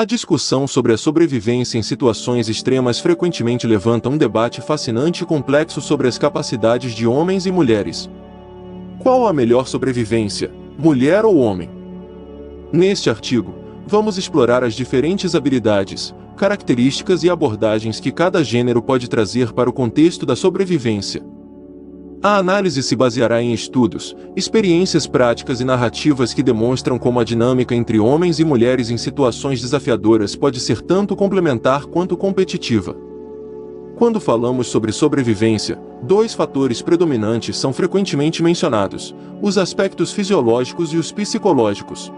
A discussão sobre a sobrevivência em situações extremas frequentemente levanta um debate fascinante e complexo sobre as capacidades de homens e mulheres. Qual a melhor sobrevivência, mulher ou homem? Neste artigo, vamos explorar as diferentes habilidades, características e abordagens que cada gênero pode trazer para o contexto da sobrevivência. A análise se baseará em estudos, experiências práticas e narrativas que demonstram como a dinâmica entre homens e mulheres em situações desafiadoras pode ser tanto complementar quanto competitiva. Quando falamos sobre sobrevivência, dois fatores predominantes são frequentemente mencionados: os aspectos fisiológicos e os psicológicos.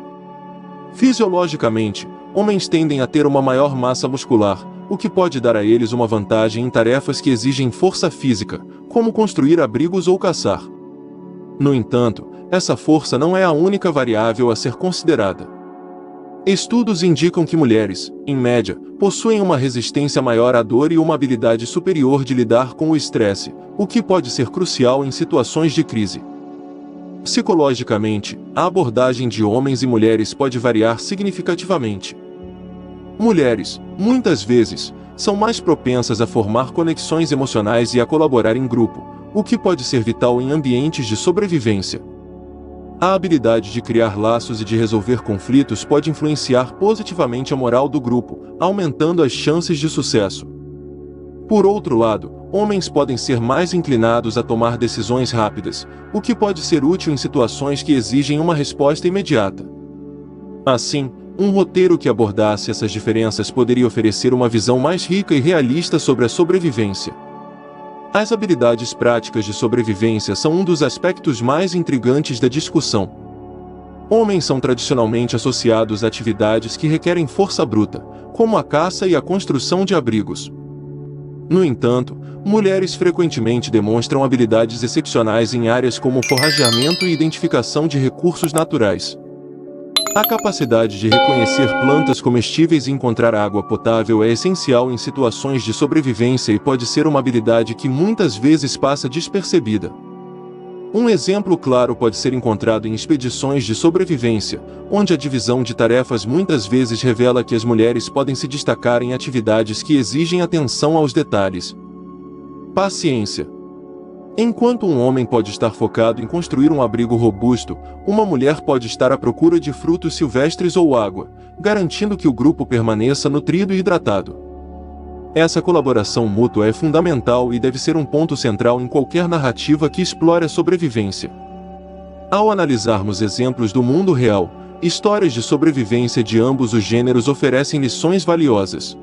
Fisiologicamente, homens tendem a ter uma maior massa muscular, o que pode dar a eles uma vantagem em tarefas que exigem força física, como construir abrigos ou caçar. No entanto, essa força não é a única variável a ser considerada. Estudos indicam que mulheres, em média, possuem uma resistência maior à dor e uma habilidade superior de lidar com o estresse, o que pode ser crucial em situações de crise. Psicologicamente, a abordagem de homens e mulheres pode variar significativamente. Mulheres, muitas vezes, são mais propensas a formar conexões emocionais e a colaborar em grupo, o que pode ser vital em ambientes de sobrevivência. A habilidade de criar laços e de resolver conflitos pode influenciar positivamente a moral do grupo, aumentando as chances de sucesso. Por outro lado, homens podem ser mais inclinados a tomar decisões rápidas, o que pode ser útil em situações que exigem uma resposta imediata. Assim, um roteiro que abordasse essas diferenças poderia oferecer uma visão mais rica e realista sobre a sobrevivência. As habilidades práticas de sobrevivência são um dos aspectos mais intrigantes da discussão. Homens são tradicionalmente associados a atividades que requerem força bruta, como a caça e a construção de abrigos. No entanto, mulheres frequentemente demonstram habilidades excepcionais em áreas como forrageamento e identificação de recursos naturais. A capacidade de reconhecer plantas comestíveis e encontrar água potável é essencial em situações de sobrevivência e pode ser uma habilidade que muitas vezes passa despercebida. Um exemplo claro pode ser encontrado em expedições de sobrevivência, onde a divisão de tarefas muitas vezes revela que as mulheres podem se destacar em atividades que exigem atenção aos detalhes. Paciência. Enquanto um homem pode estar focado em construir um abrigo robusto, uma mulher pode estar à procura de frutos silvestres ou água, garantindo que o grupo permaneça nutrido e hidratado. Essa colaboração mútua é fundamental e deve ser um ponto central em qualquer narrativa que explore a sobrevivência. Ao analisarmos exemplos do mundo real, histórias de sobrevivência de ambos os gêneros oferecem lições valiosas.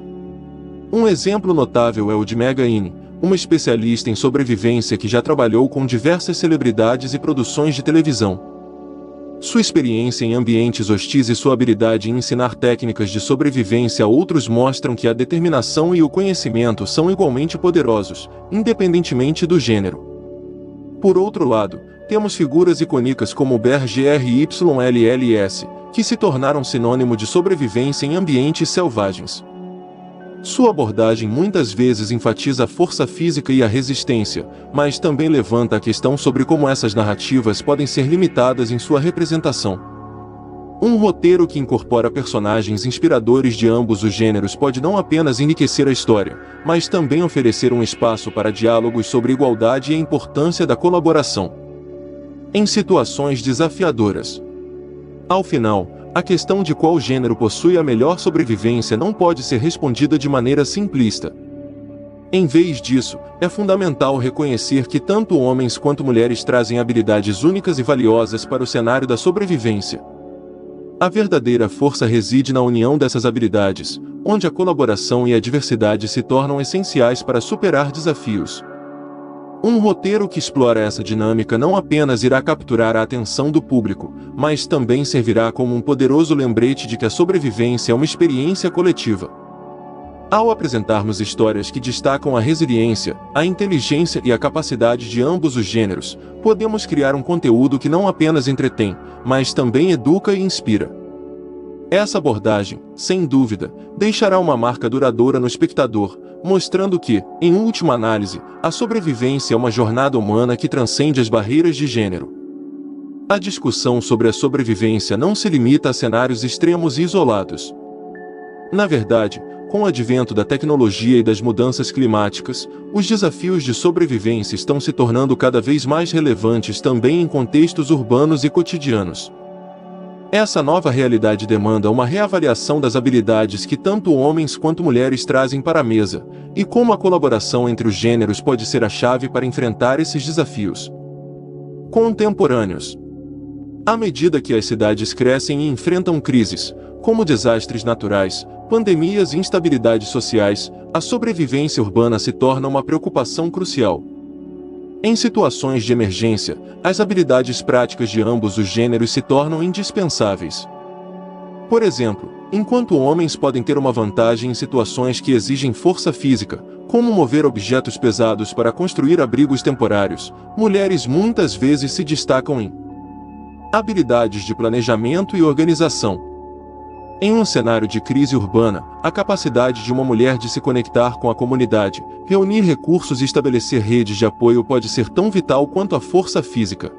Um exemplo notável é o de Megan Ine, uma especialista em sobrevivência que já trabalhou com diversas celebridades e produções de televisão. Sua experiência em ambientes hostis e sua habilidade em ensinar técnicas de sobrevivência a outros mostram que a determinação e o conhecimento são igualmente poderosos, independentemente do gênero. Por outro lado, temos figuras icônicas como Bear Grylls, que se tornaram sinônimo de sobrevivência em ambientes selvagens. Sua abordagem muitas vezes enfatiza a força física e a resistência, mas também levanta a questão sobre como essas narrativas podem ser limitadas em sua representação. Um roteiro que incorpora personagens inspiradores de ambos os gêneros pode não apenas enriquecer a história, mas também oferecer um espaço para diálogos sobre igualdade e a importância da colaboração em situações desafiadoras. Ao final, a questão de qual gênero possui a melhor sobrevivência não pode ser respondida de maneira simplista. Em vez disso, é fundamental reconhecer que tanto homens quanto mulheres trazem habilidades únicas e valiosas para o cenário da sobrevivência. A verdadeira força reside na união dessas habilidades, onde a colaboração e a diversidade se tornam essenciais para superar desafios. Um roteiro que explora essa dinâmica não apenas irá capturar a atenção do público, mas também servirá como um poderoso lembrete de que a sobrevivência é uma experiência coletiva. Ao apresentarmos histórias que destacam a resiliência, a inteligência e a capacidade de ambos os gêneros, podemos criar um conteúdo que não apenas entretém, mas também educa e inspira. Essa abordagem, sem dúvida, deixará uma marca duradoura no espectador, mostrando que, em última análise, a sobrevivência é uma jornada humana que transcende as barreiras de gênero. A discussão sobre a sobrevivência não se limita a cenários extremos e isolados. Na verdade, com o advento da tecnologia e das mudanças climáticas, os desafios de sobrevivência estão se tornando cada vez mais relevantes também em contextos urbanos e cotidianos. Essa nova realidade demanda uma reavaliação das habilidades que tanto homens quanto mulheres trazem para a mesa, e como a colaboração entre os gêneros pode ser a chave para enfrentar esses desafios contemporâneos. À medida que as cidades crescem e enfrentam crises, como desastres naturais, pandemias e instabilidades sociais, a sobrevivência urbana se torna uma preocupação crucial. Em situações de emergência, as habilidades práticas de ambos os gêneros se tornam indispensáveis. Por exemplo, enquanto homens podem ter uma vantagem em situações que exigem força física, como mover objetos pesados para construir abrigos temporários, mulheres muitas vezes se destacam em habilidades de planejamento e organização. Em um cenário de crise urbana, a capacidade de uma mulher de se conectar com a comunidade, reunir recursos e estabelecer redes de apoio pode ser tão vital quanto a força física.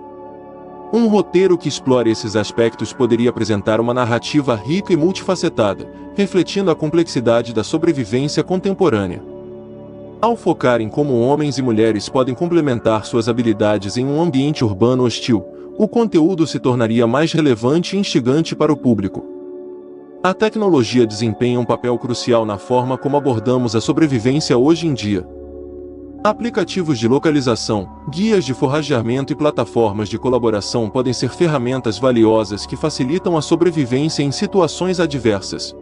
Um roteiro que explore esses aspectos poderia apresentar uma narrativa rica e multifacetada, refletindo a complexidade da sobrevivência contemporânea. Ao focar em como homens e mulheres podem complementar suas habilidades em um ambiente urbano hostil, o conteúdo se tornaria mais relevante e instigante para o público. A tecnologia desempenha um papel crucial na forma como abordamos a sobrevivência hoje em dia. Aplicativos de localização, guias de forrageamento e plataformas de colaboração podem ser ferramentas valiosas que facilitam a sobrevivência em situações adversas.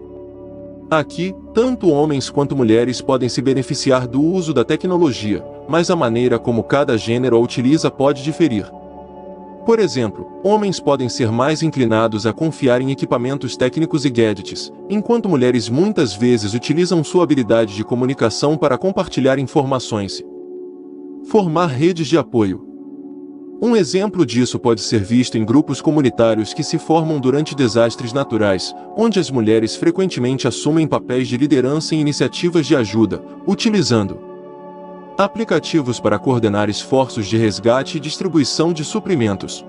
Aqui, tanto homens quanto mulheres podem se beneficiar do uso da tecnologia, mas a maneira como cada gênero a utiliza pode diferir. Por exemplo, homens podem ser mais inclinados a confiar em equipamentos técnicos e gadgets, enquanto mulheres muitas vezes utilizam sua habilidade de comunicação para compartilhar informações e formar redes de apoio. Um exemplo disso pode ser visto em grupos comunitários que se formam durante desastres naturais, onde as mulheres frequentemente assumem papéis de liderança em iniciativas de ajuda, utilizando aplicativos para coordenar esforços de resgate e distribuição de suprimentos.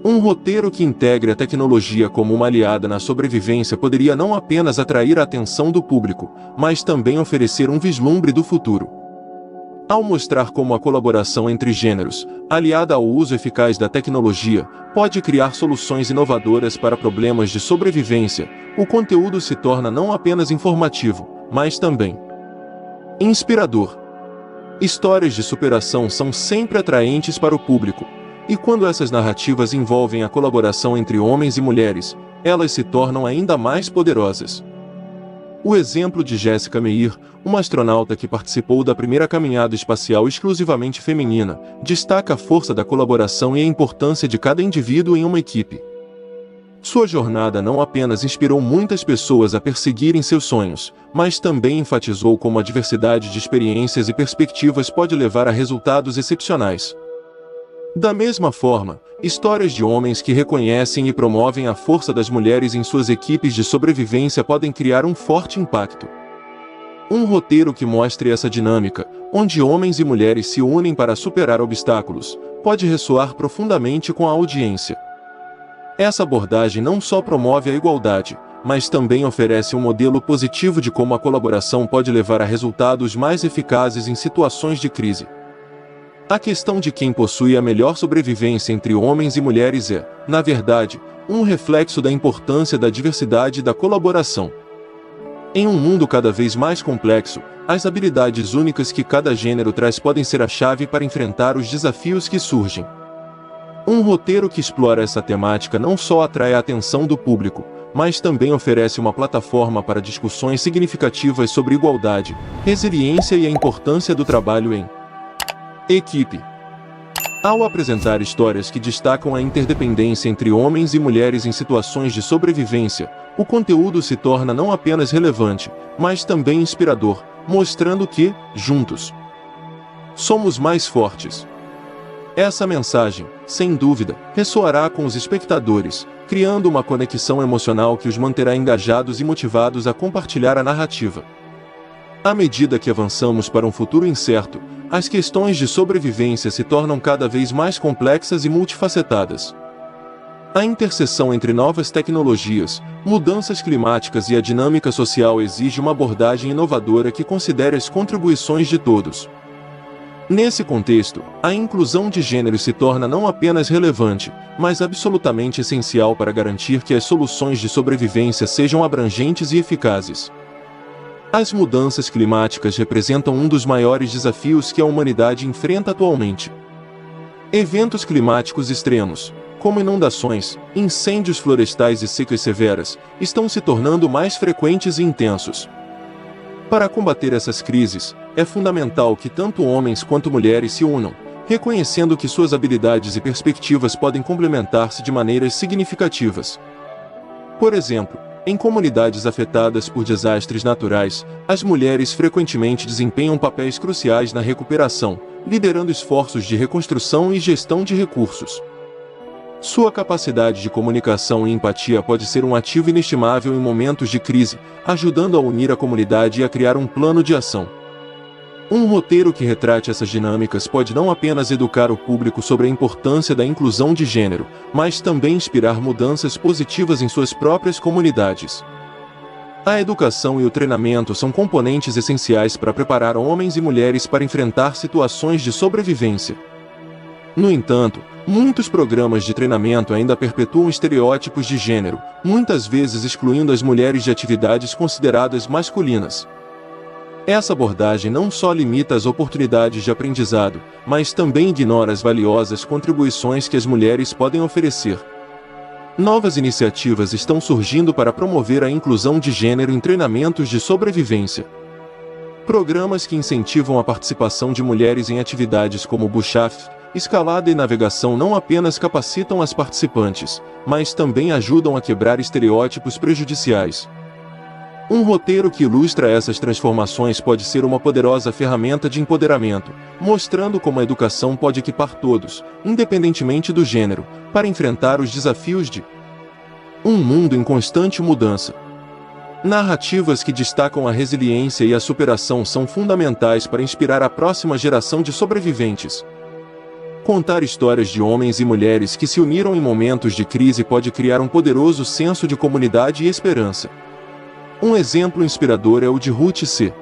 Um roteiro que integre a tecnologia como uma aliada na sobrevivência poderia não apenas atrair a atenção do público, mas também oferecer um vislumbre do futuro. Ao mostrar como a colaboração entre gêneros, aliada ao uso eficaz da tecnologia, pode criar soluções inovadoras para problemas de sobrevivência, o conteúdo se torna não apenas informativo, mas também inspirador. Histórias de superação são sempre atraentes para o público, e quando essas narrativas envolvem a colaboração entre homens e mulheres, elas se tornam ainda mais poderosas. O exemplo de Jessica Meir, uma astronauta que participou da primeira caminhada espacial exclusivamente feminina, destaca a força da colaboração e a importância de cada indivíduo em uma equipe. Sua jornada não apenas inspirou muitas pessoas a perseguirem seus sonhos, mas também enfatizou como a diversidade de experiências e perspectivas pode levar a resultados excepcionais. Da mesma forma, histórias de homens que reconhecem e promovem a força das mulheres em suas equipes de sobrevivência podem criar um forte impacto. Um roteiro que mostre essa dinâmica, onde homens e mulheres se unem para superar obstáculos, pode ressoar profundamente com a audiência. Essa abordagem não só promove a igualdade, mas também oferece um modelo positivo de como a colaboração pode levar a resultados mais eficazes em situações de crise. A questão de quem possui a melhor sobrevivência entre homens e mulheres é, na verdade, um reflexo da importância da diversidade e da colaboração. Em um mundo cada vez mais complexo, as habilidades únicas que cada gênero traz podem ser a chave para enfrentar os desafios que surgem. Um roteiro que explora essa temática não só atrai a atenção do público, mas também oferece uma plataforma para discussões significativas sobre igualdade, resiliência e a importância do trabalho em equipe. Ao apresentar histórias que destacam a interdependência entre homens e mulheres em situações de sobrevivência, o conteúdo se torna não apenas relevante, mas também inspirador, mostrando que, juntos, somos mais fortes. Essa mensagem, sem dúvida, ressoará com os espectadores, criando uma conexão emocional que os manterá engajados e motivados a compartilhar a narrativa. À medida que avançamos para um futuro incerto, as questões de sobrevivência se tornam cada vez mais complexas e multifacetadas. A interseção entre novas tecnologias, mudanças climáticas e a dinâmica social exige uma abordagem inovadora que considere as contribuições de todos. Nesse contexto, a inclusão de gênero se torna não apenas relevante, mas absolutamente essencial para garantir que as soluções de sobrevivência sejam abrangentes e eficazes. As mudanças climáticas representam um dos maiores desafios que a humanidade enfrenta atualmente. Eventos climáticos extremos, como inundações, incêndios florestais e secas severas, estão se tornando mais frequentes e intensos. Para combater essas crises, é fundamental que tanto homens quanto mulheres se unam, reconhecendo que suas habilidades e perspectivas podem complementar-se de maneiras significativas. Por exemplo, em comunidades afetadas por desastres naturais, as mulheres frequentemente desempenham papéis cruciais na recuperação, liderando esforços de reconstrução e gestão de recursos. Sua capacidade de comunicação e empatia pode ser um ativo inestimável em momentos de crise, ajudando a unir a comunidade e a criar um plano de ação. Um roteiro que retrate essas dinâmicas pode não apenas educar o público sobre a importância da inclusão de gênero, mas também inspirar mudanças positivas em suas próprias comunidades. A educação e o treinamento são componentes essenciais para preparar homens e mulheres para enfrentar situações de sobrevivência. No entanto, muitos programas de treinamento ainda perpetuam estereótipos de gênero, muitas vezes excluindo as mulheres de atividades consideradas masculinas. Essa abordagem não só limita as oportunidades de aprendizado, mas também ignora as valiosas contribuições que as mulheres podem oferecer. Novas iniciativas estão surgindo para promover a inclusão de gênero em treinamentos de sobrevivência. Programas que incentivam a participação de mulheres em atividades como bushcraft, escalada e navegação não apenas capacitam as participantes, mas também ajudam a quebrar estereótipos prejudiciais. Um roteiro que ilustra essas transformações pode ser uma poderosa ferramenta de empoderamento, mostrando como a educação pode equipar todos, independentemente do gênero, para enfrentar os desafios de um mundo em constante mudança. Narrativas que destacam a resiliência e a superação são fundamentais para inspirar a próxima geração de sobreviventes. Contar histórias de homens e mulheres que se uniram em momentos de crise pode criar um poderoso senso de comunidade e esperança. Um exemplo inspirador é o de Ruth C.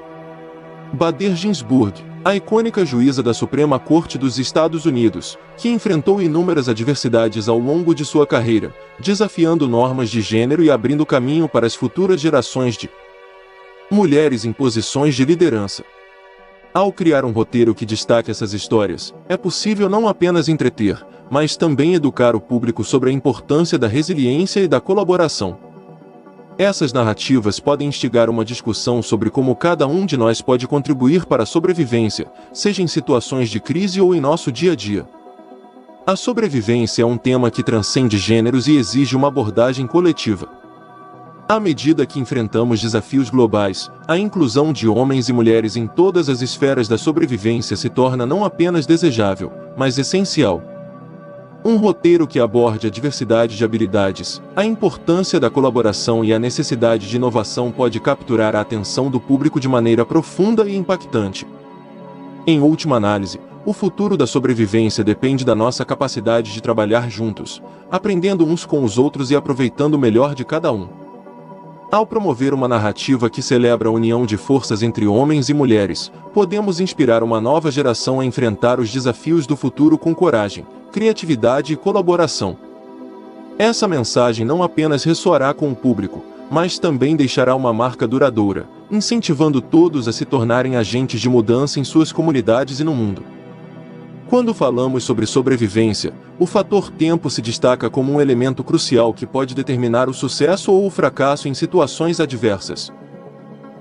Bader Ginsburg, a icônica juíza da Suprema Corte dos Estados Unidos, que enfrentou inúmeras adversidades ao longo de sua carreira, desafiando normas de gênero e abrindo caminho para as futuras gerações de mulheres em posições de liderança. Ao criar um roteiro que destaque essas histórias, é possível não apenas entreter, mas também educar o público sobre a importância da resiliência e da colaboração. Essas narrativas podem instigar uma discussão sobre como cada um de nós pode contribuir para a sobrevivência, seja em situações de crise ou em nosso dia a dia. A sobrevivência é um tema que transcende gêneros e exige uma abordagem coletiva. À medida que enfrentamos desafios globais, a inclusão de homens e mulheres em todas as esferas da sobrevivência se torna não apenas desejável, mas essencial. Um roteiro que aborde a diversidade de habilidades, a importância da colaboração e a necessidade de inovação pode capturar a atenção do público de maneira profunda e impactante. Em última análise, o futuro da sobrevivência depende da nossa capacidade de trabalhar juntos, aprendendo uns com os outros e aproveitando o melhor de cada um. Ao promover uma narrativa que celebra a união de forças entre homens e mulheres, podemos inspirar uma nova geração a enfrentar os desafios do futuro com coragem, criatividade e colaboração. Essa mensagem não apenas ressoará com o público, mas também deixará uma marca duradoura, incentivando todos a se tornarem agentes de mudança em suas comunidades e no mundo. Quando falamos sobre sobrevivência, o fator tempo se destaca como um elemento crucial que pode determinar o sucesso ou o fracasso em situações adversas.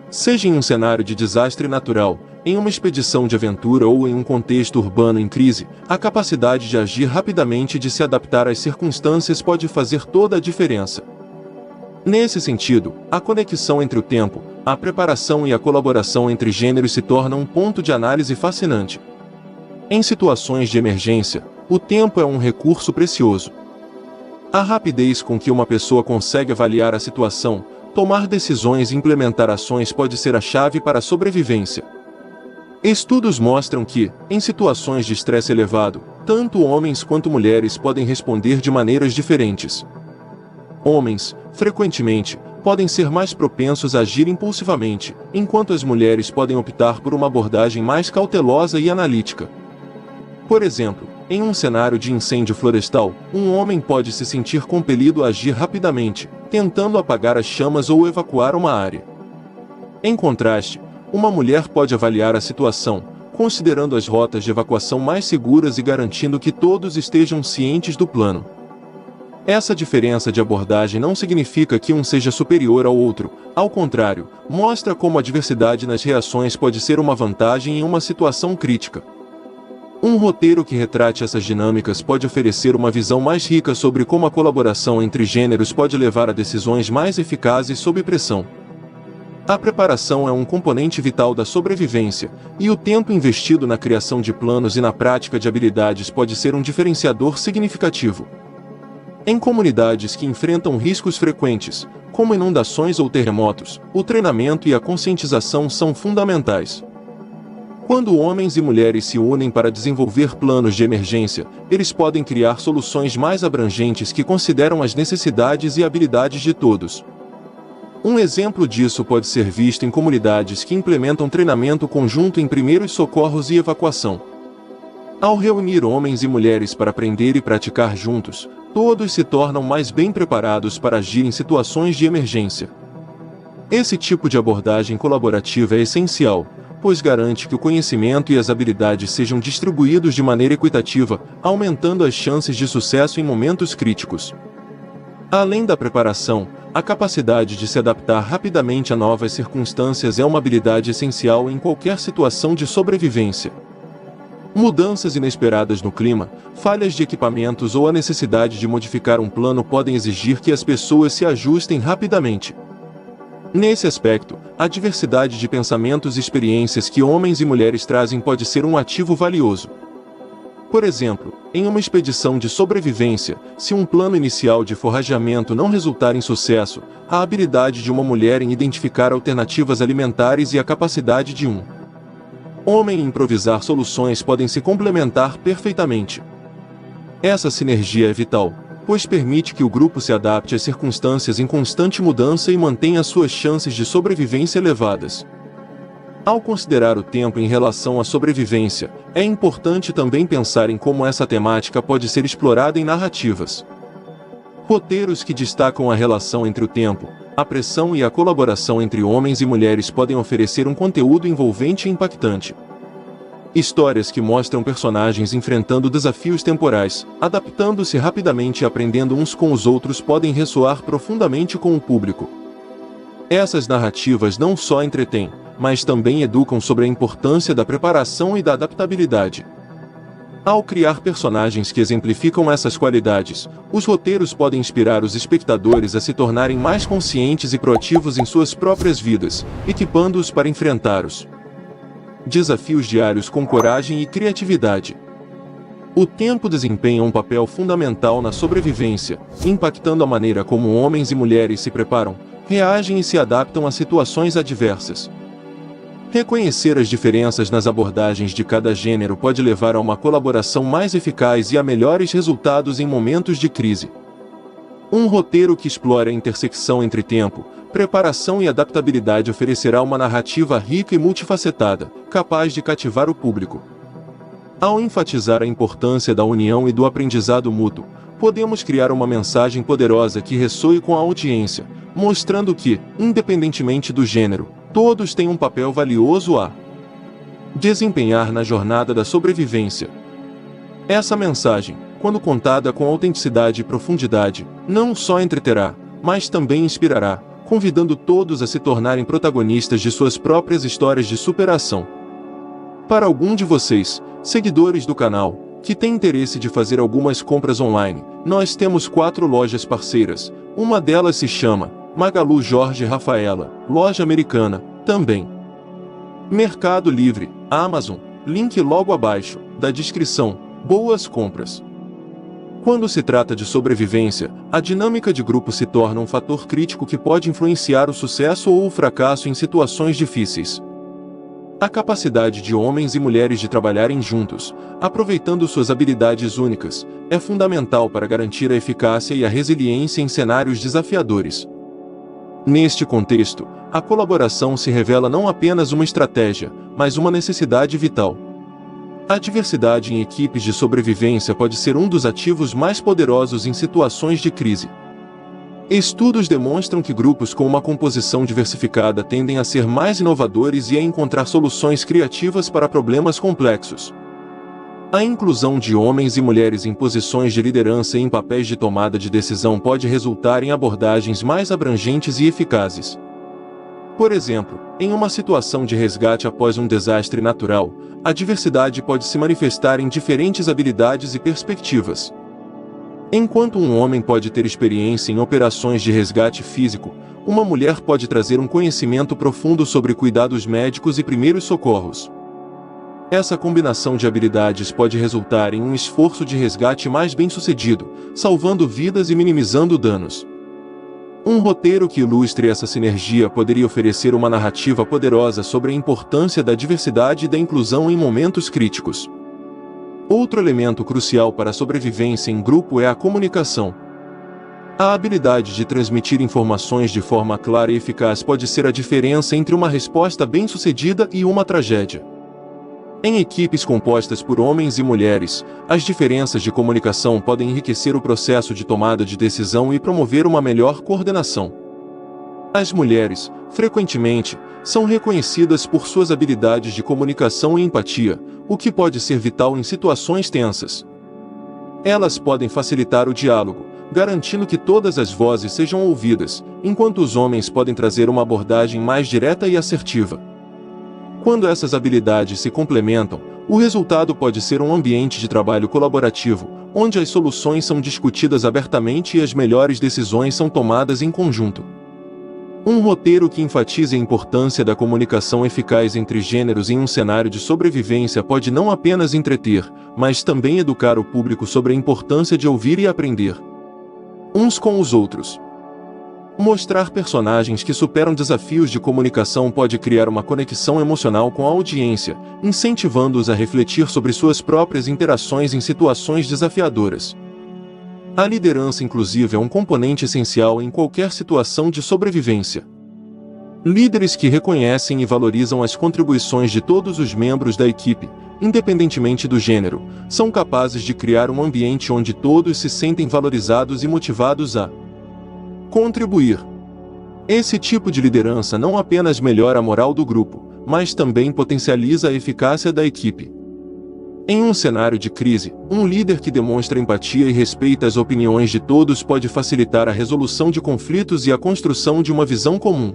Seja em um cenário de desastre natural, em uma expedição de aventura ou em um contexto urbano em crise, a capacidade de agir rapidamente e de se adaptar às circunstâncias pode fazer toda a diferença. Nesse sentido, a conexão entre o tempo, a preparação e a colaboração entre gêneros se torna um ponto de análise fascinante. Em situações de emergência, o tempo é um recurso precioso. A rapidez com que uma pessoa consegue avaliar a situação, tomar decisões e implementar ações pode ser a chave para a sobrevivência. Estudos mostram que, em situações de estresse elevado, Tanto homens quanto mulheres podem responder de maneiras diferentes. Homens, frequentemente, podem ser mais propensos a agir impulsivamente, enquanto as mulheres podem optar por uma abordagem mais cautelosa e analítica. Por exemplo, em um cenário de incêndio florestal, um homem pode se sentir compelido a agir rapidamente, tentando apagar as chamas ou evacuar uma área. Em contraste, uma mulher pode avaliar a situação, considerando as rotas de evacuação mais seguras e garantindo que todos estejam cientes do plano. Essa diferença de abordagem não significa que um seja superior ao outro, ao contrário, mostra como a diversidade nas reações pode ser uma vantagem em uma situação crítica. Um roteiro que retrate essas dinâmicas pode oferecer uma visão mais rica sobre como a colaboração entre gêneros pode levar a decisões mais eficazes sob pressão. A preparação é um componente vital da sobrevivência, e o tempo investido na criação de planos e na prática de habilidades pode ser um diferenciador significativo. Em comunidades que enfrentam riscos frequentes, como inundações ou terremotos, o treinamento e a conscientização são fundamentais. Quando homens e mulheres se unem para desenvolver planos de emergência, eles podem criar soluções mais abrangentes que consideram as necessidades e habilidades de todos. Um exemplo disso pode ser visto em comunidades que implementam treinamento conjunto em primeiros socorros e evacuação. Ao reunir homens e mulheres para aprender e praticar juntos, todos se tornam mais bem preparados para agir em situações de emergência. Esse tipo de abordagem colaborativa é essencial, pois garante que o conhecimento e as habilidades sejam distribuídos de maneira equitativa, aumentando as chances de sucesso em momentos críticos. Além da preparação, a capacidade de se adaptar rapidamente a novas circunstâncias é uma habilidade essencial em qualquer situação de sobrevivência. Mudanças inesperadas no clima, falhas de equipamentos ou a necessidade de modificar um plano podem exigir que as pessoas se ajustem rapidamente. Nesse aspecto, a diversidade de pensamentos e experiências que homens e mulheres trazem pode ser um ativo valioso. Por exemplo, em uma expedição de sobrevivência, se um plano inicial de forrageamento não resultar em sucesso, a habilidade de uma mulher em identificar alternativas alimentares e a capacidade de um homem em improvisar soluções podem se complementar perfeitamente. Essa sinergia é vital, pois permite que o grupo se adapte às circunstâncias em constante mudança e mantenha suas chances de sobrevivência elevadas. Ao considerar o tempo em relação à sobrevivência, é importante também pensar em como essa temática pode ser explorada em narrativas. Roteiros que destacam a relação entre o tempo, a pressão e a colaboração entre homens e mulheres podem oferecer um conteúdo envolvente e impactante. Histórias que mostram personagens enfrentando desafios temporais, adaptando-se rapidamente e aprendendo uns com os outros podem ressoar profundamente com o público. Essas narrativas não só entretêm, mas também educam sobre a importância da preparação e da adaptabilidade. Ao criar personagens que exemplificam essas qualidades, os roteiros podem inspirar os espectadores a se tornarem mais conscientes e proativos em suas próprias vidas, equipando-os para enfrentar os desafios diários com coragem e criatividade. O tempo desempenha um papel fundamental na sobrevivência, impactando a maneira como homens e mulheres se preparam, reagem e se adaptam a situações adversas. Reconhecer as diferenças nas abordagens de cada gênero pode levar a uma colaboração mais eficaz e a melhores resultados em momentos de crise. Um roteiro que explora a intersecção entre tempo, preparação e adaptabilidade oferecerá uma narrativa rica e multifacetada, capaz de cativar o público. Ao enfatizar a importância da união e do aprendizado mútuo, podemos criar uma mensagem poderosa que ressoe com a audiência, mostrando que, independentemente do gênero, todos têm um papel valioso a desempenhar na jornada da sobrevivência. Essa mensagem, quando contada com autenticidade e profundidade, não só entreterá, mas também inspirará, convidando todos a se tornarem protagonistas de suas próprias histórias de superação. Para algum de vocês, seguidores do canal, que tem interesse de fazer algumas compras online, nós temos 4 lojas parceiras. Uma delas se chama Magalu Jorge Rafaela, loja americana, também. Mercado Livre, Amazon, link logo abaixo, da descrição. Boas compras! Quando se trata de sobrevivência, a dinâmica de grupo se torna um fator crítico que pode influenciar o sucesso ou o fracasso em situações difíceis. A capacidade de homens e mulheres de trabalharem juntos, aproveitando suas habilidades únicas, é fundamental para garantir a eficácia e a resiliência em cenários desafiadores. Neste contexto, a colaboração se revela não apenas uma estratégia, mas uma necessidade vital. A diversidade em equipes de sobrevivência pode ser um dos ativos mais poderosos em situações de crise. Estudos demonstram que grupos com uma composição diversificada tendem a ser mais inovadores e a encontrar soluções criativas para problemas complexos. A inclusão de homens e mulheres em posições de liderança e em papéis de tomada de decisão pode resultar em abordagens mais abrangentes e eficazes. Por exemplo, em uma situação de resgate após um desastre natural, a diversidade pode se manifestar em diferentes habilidades e perspectivas. Enquanto um homem pode ter experiência em operações de resgate físico, uma mulher pode trazer um conhecimento profundo sobre cuidados médicos e primeiros socorros. Essa combinação de habilidades pode resultar em um esforço de resgate mais bem-sucedido, salvando vidas e minimizando danos. Um roteiro que ilustre essa sinergia poderia oferecer uma narrativa poderosa sobre a importância da diversidade e da inclusão em momentos críticos. Outro elemento crucial para a sobrevivência em grupo é a comunicação. A habilidade de transmitir informações de forma clara e eficaz pode ser a diferença entre uma resposta bem-sucedida e uma tragédia. Em equipes compostas por homens e mulheres, as diferenças de comunicação podem enriquecer o processo de tomada de decisão e promover uma melhor coordenação. As mulheres, frequentemente, são reconhecidas por suas habilidades de comunicação e empatia, o que pode ser vital em situações tensas. Elas podem facilitar o diálogo, garantindo que todas as vozes sejam ouvidas, enquanto os homens podem trazer uma abordagem mais direta e assertiva. Quando essas habilidades se complementam, o resultado pode ser um ambiente de trabalho colaborativo, onde as soluções são discutidas abertamente e as melhores decisões são tomadas em conjunto. Um roteiro que enfatize a importância da comunicação eficaz entre gêneros em um cenário de sobrevivência pode não apenas entreter, mas também educar o público sobre a importância de ouvir e aprender uns com os outros. Mostrar personagens que superam desafios de comunicação pode criar uma conexão emocional com a audiência, incentivando-os a refletir sobre suas próprias interações em situações desafiadoras. A liderança inclusiva é um componente essencial em qualquer situação de sobrevivência. Líderes que reconhecem e valorizam as contribuições de todos os membros da equipe, independentemente do gênero, são capazes de criar um ambiente onde todos se sentem valorizados e motivados a contribuir. Esse tipo de liderança não apenas melhora a moral do grupo, mas também potencializa a eficácia da equipe. Em um cenário de crise, um líder que demonstra empatia e respeita as opiniões de todos pode facilitar a resolução de conflitos e a construção de uma visão comum.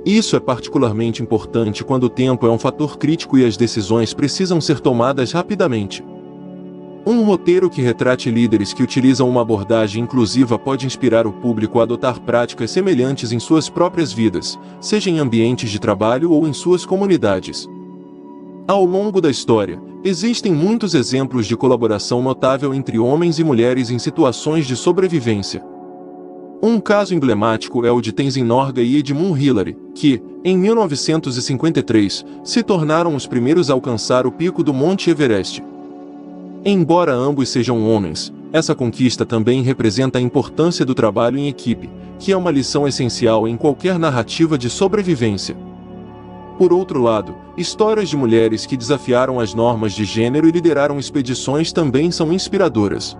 Isso é particularmente importante quando o tempo é um fator crítico e as decisões precisam ser tomadas rapidamente. Um roteiro que retrate líderes que utilizam uma abordagem inclusiva pode inspirar o público a adotar práticas semelhantes em suas próprias vidas, seja em ambientes de trabalho ou em suas comunidades. Ao longo da história, existem muitos exemplos de colaboração notável entre homens e mulheres em situações de sobrevivência. Um caso emblemático é o de Tenzin Norgay e Edmund Hillary, que, em 1953, se tornaram os primeiros a alcançar o pico do Monte Everest. Embora ambos sejam homens, essa conquista também representa a importância do trabalho em equipe, que é uma lição essencial em qualquer narrativa de sobrevivência. Por outro lado, histórias de mulheres que desafiaram as normas de gênero e lideraram expedições também são inspiradoras.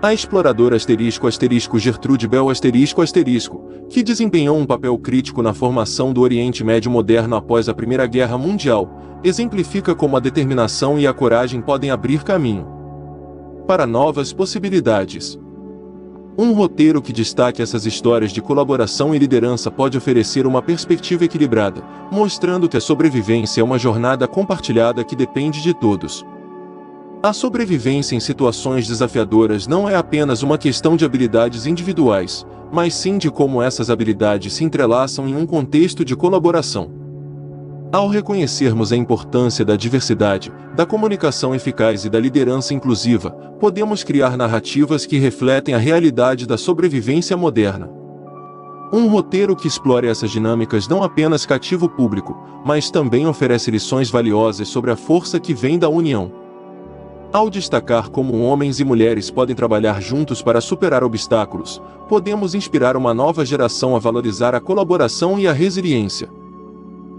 A exploradora Gertrude Bell que desempenhou um papel crítico na formação do Oriente Médio moderno após a Primeira Guerra Mundial, exemplifica como a determinação e a coragem podem abrir caminho para novas possibilidades. Um roteiro que destaque essas histórias de colaboração e liderança pode oferecer uma perspectiva equilibrada, mostrando que a sobrevivência é uma jornada compartilhada que depende de todos. A sobrevivência em situações desafiadoras não é apenas uma questão de habilidades individuais, mas sim de como essas habilidades se entrelaçam em um contexto de colaboração. Ao reconhecermos a importância da diversidade, da comunicação eficaz e da liderança inclusiva, podemos criar narrativas que refletem a realidade da sobrevivência moderna. Um roteiro que explore essas dinâmicas não apenas cativa o público, mas também oferece lições valiosas sobre a força que vem da união. Ao destacar como homens e mulheres podem trabalhar juntos para superar obstáculos, podemos inspirar uma nova geração a valorizar a colaboração e a resiliência.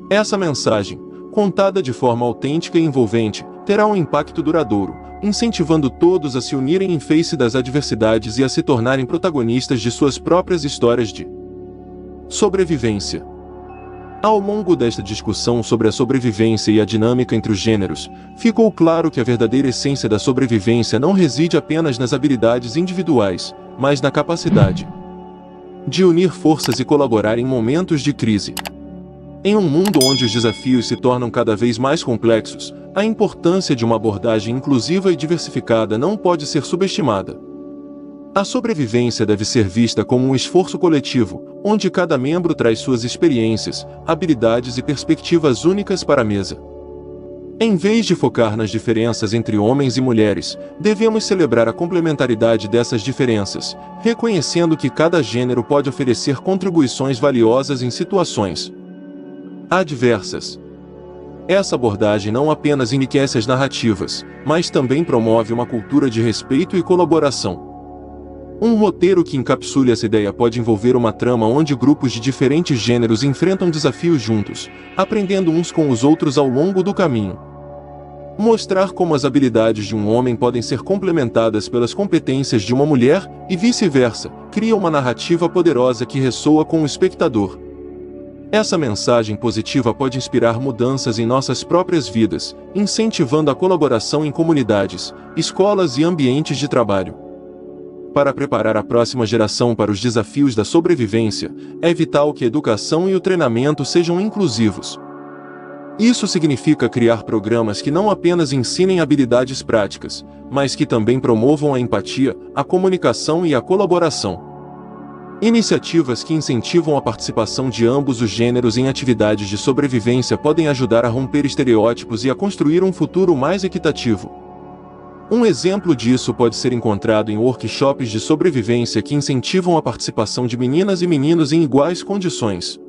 Essa mensagem, contada de forma autêntica e envolvente, terá um impacto duradouro, incentivando todos a se unirem em face das adversidades e a se tornarem protagonistas de suas próprias histórias de sobrevivência. Ao longo desta discussão sobre a sobrevivência e a dinâmica entre os gêneros, ficou claro que a verdadeira essência da sobrevivência não reside apenas nas habilidades individuais, mas na capacidade de unir forças e colaborar em momentos de crise. Em um mundo onde os desafios se tornam cada vez mais complexos, a importância de uma abordagem inclusiva e diversificada não pode ser subestimada. A sobrevivência deve ser vista como um esforço coletivo, onde cada membro traz suas experiências, habilidades e perspectivas únicas para a mesa. Em vez de focar nas diferenças entre homens e mulheres, devemos celebrar a complementaridade dessas diferenças, reconhecendo que cada gênero pode oferecer contribuições valiosas em situações adversas. Essa abordagem não apenas enriquece as narrativas, mas também promove uma cultura de respeito e colaboração. Um roteiro que encapsule essa ideia pode envolver uma trama onde grupos de diferentes gêneros enfrentam desafios juntos, aprendendo uns com os outros ao longo do caminho. Mostrar como as habilidades de um homem podem ser complementadas pelas competências de uma mulher, e vice-versa, cria uma narrativa poderosa que ressoa com o espectador. Essa mensagem positiva pode inspirar mudanças em nossas próprias vidas, incentivando a colaboração em comunidades, escolas e ambientes de trabalho. Para preparar a próxima geração para os desafios da sobrevivência, é vital que a educação e o treinamento sejam inclusivos. Isso significa criar programas que não apenas ensinem habilidades práticas, mas que também promovam a empatia, a comunicação e a colaboração. Iniciativas que incentivam a participação de ambos os gêneros em atividades de sobrevivência podem ajudar a romper estereótipos e a construir um futuro mais equitativo. Um exemplo disso pode ser encontrado em workshops de sobrevivência que incentivam a participação de meninas e meninos em iguais condições.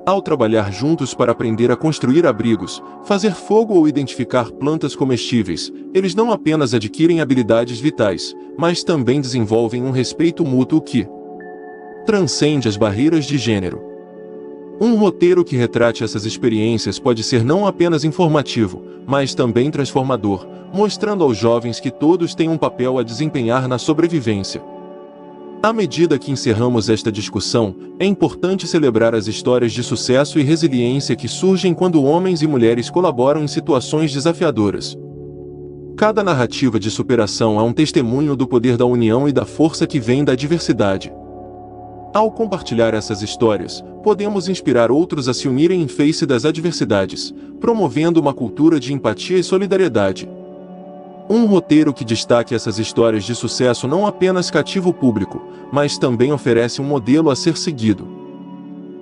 Ao trabalhar juntos para aprender a construir abrigos, fazer fogo ou identificar plantas comestíveis, eles não apenas adquirem habilidades vitais, mas também desenvolvem um respeito mútuo que transcende as barreiras de gênero. Um roteiro que retrate essas experiências pode ser não apenas informativo, mas também transformador, mostrando aos jovens que todos têm um papel a desempenhar na sobrevivência. À medida que encerramos esta discussão, é importante celebrar as histórias de sucesso e resiliência que surgem quando homens e mulheres colaboram em situações desafiadoras. Cada narrativa de superação é um testemunho do poder da união e da força que vem da diversidade. Ao compartilhar essas histórias, podemos inspirar outros a se unirem em face das adversidades, promovendo uma cultura de empatia e solidariedade. Um roteiro que destaque essas histórias de sucesso não apenas cativa o público, mas também oferece um modelo a ser seguido.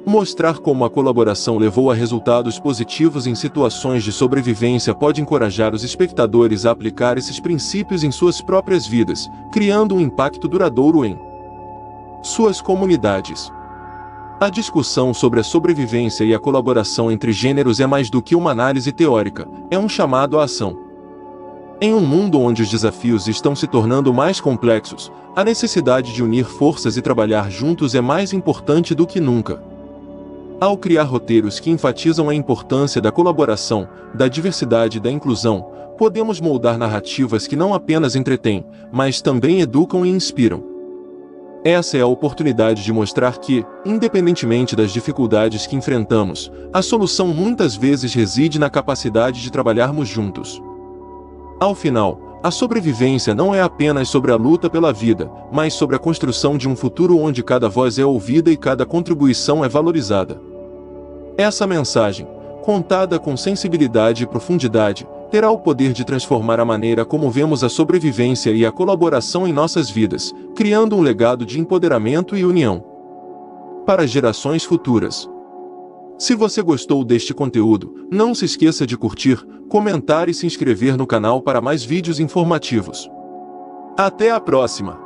Mostrar como a colaboração levou a resultados positivos em situações de sobrevivência pode encorajar os espectadores a aplicar esses princípios em suas próprias vidas, criando um impacto duradouro em suas comunidades. A discussão sobre a sobrevivência e a colaboração entre gêneros é mais do que uma análise teórica, é um chamado à ação. Em um mundo onde os desafios estão se tornando mais complexos, a necessidade de unir forças e trabalhar juntos é mais importante do que nunca. Ao criar roteiros que enfatizam a importância da colaboração, da diversidade e da inclusão, podemos moldar narrativas que não apenas entretêm, mas também educam e inspiram. Essa é a oportunidade de mostrar que, independentemente das dificuldades que enfrentamos, a solução muitas vezes reside na capacidade de trabalharmos juntos. Ao final, a sobrevivência não é apenas sobre a luta pela vida, mas sobre a construção de um futuro onde cada voz é ouvida e cada contribuição é valorizada. Essa mensagem, contada com sensibilidade e profundidade, terá o poder de transformar a maneira como vemos a sobrevivência e a colaboração em nossas vidas, criando um legado de empoderamento e união para gerações futuras. Se você gostou deste conteúdo, não se esqueça de curtir, comentar e se inscrever no canal para mais vídeos informativos. Até a próxima!